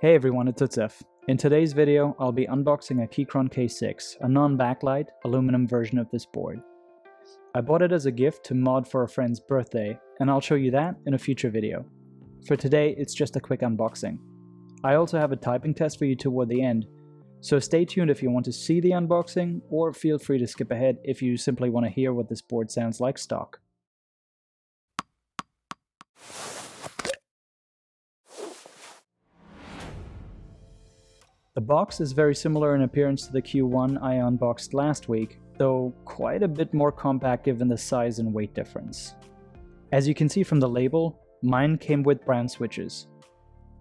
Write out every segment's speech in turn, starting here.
Hey everyone, it's Utsef. In today's video, I'll be unboxing a Keychron K6, a non-backlight aluminum version of this board. I bought it as a gift to mod for a friend's birthday, and I'll show you that in a future video. For today, it's just a quick unboxing. I also have a typing test for you toward the end, so stay tuned if you want to see the unboxing, or feel free to skip ahead if you simply want to hear what this board sounds like stock. The box is very similar in appearance to the Q1 I unboxed last week, though quite a bit more compact given the size and weight difference. As you can see from the label, mine came with Brown switches.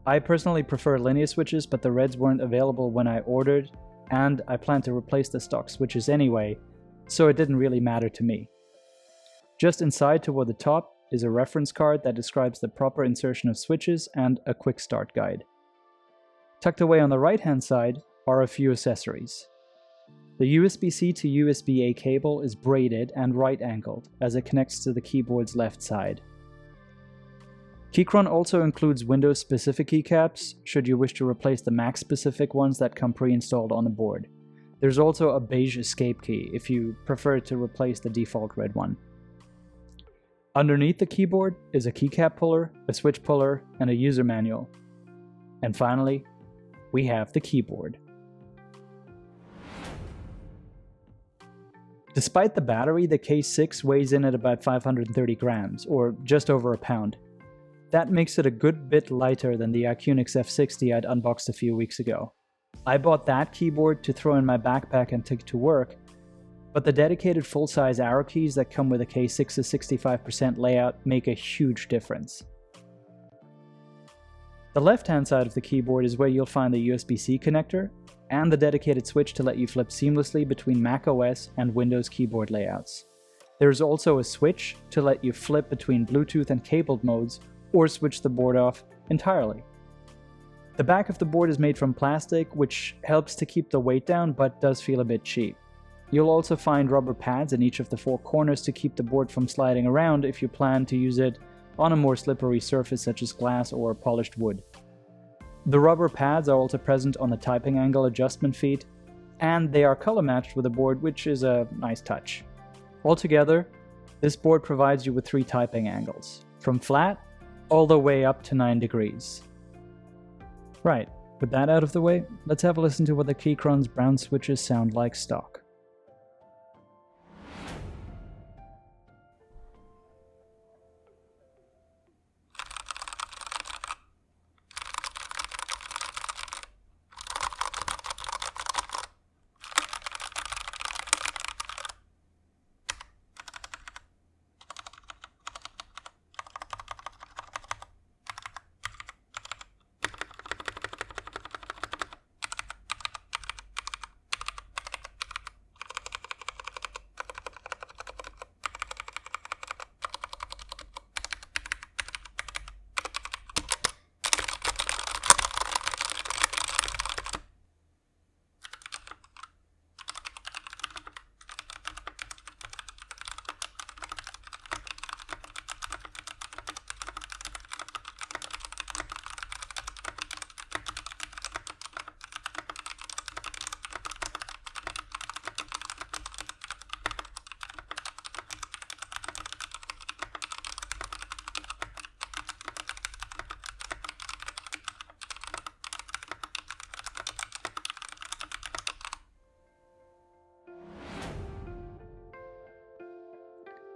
I personally prefer linear switches, but the reds weren't available when I ordered, and I plan to replace the stock switches anyway, so it didn't really matter to me. Just inside toward the top is a reference card that describes the proper insertion of switches and a quick start guide. Tucked away on the right-hand side are a few accessories. The USB-C to USB-A cable is braided and right-angled as it connects to the keyboard's left side. Keychron also includes Windows-specific keycaps, should you wish to replace the Mac-specific ones that come pre-installed on the board. There's also a beige escape key if you prefer to replace the default red one. Underneath the keyboard is a keycap puller, a switch puller, and a user manual. And finally, we have the keyboard. Despite the battery, the K6 weighs in at about 530 grams, or just over a pound. That makes it a good bit lighter than the Acunix F60 I'd unboxed a few weeks ago. I bought that keyboard to throw in my backpack and take to work, but the dedicated full-size arrow keys that come with the K6's 65% layout make a huge difference. The left-hand side of the keyboard is where you'll find the USB-C connector and the dedicated switch to let you flip seamlessly between macOS and Windows keyboard layouts. There's also a switch to let you flip between Bluetooth and cabled modes or switch the board off entirely. The back of the board is made from plastic, which helps to keep the weight down but does feel a bit cheap. You'll also find rubber pads in each of the four corners to keep the board from sliding around if you plan to use it on a more slippery surface such as glass or polished wood. The rubber pads are also present on the typing angle adjustment feet, and they are color matched with the board, which is a nice touch. Altogether, this board provides you with 3 typing angles, from flat all the way up to 9 degrees. Right, with that out of the way, let's have a listen to what the Keychron's Brown switches sound like stock.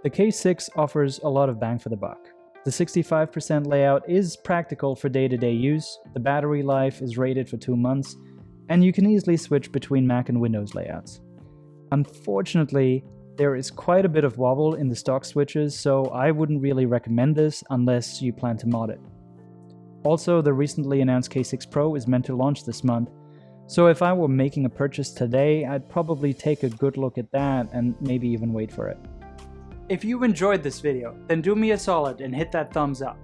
The K6 offers a lot of bang for the buck. The 65% layout is practical for day-to-day use, the battery life is rated for 2 months, and you can easily switch between Mac and Windows layouts. Unfortunately, there is quite a bit of wobble in the stock switches, so I wouldn't really recommend this unless you plan to mod it. Also, the recently announced K6 Pro is meant to launch this month, so if I were making a purchase today, I'd probably take a good look at that and maybe even wait for it. If you enjoyed this video, then do me a solid and hit that thumbs up.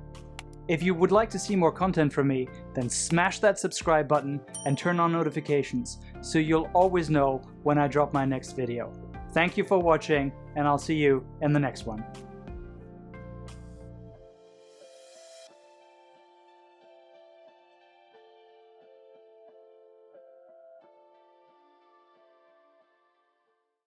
If you would like to see more content from me, then smash that subscribe button and turn on notifications so you'll always know when I drop my next video. Thank you for watching, and I'll see you in the next one.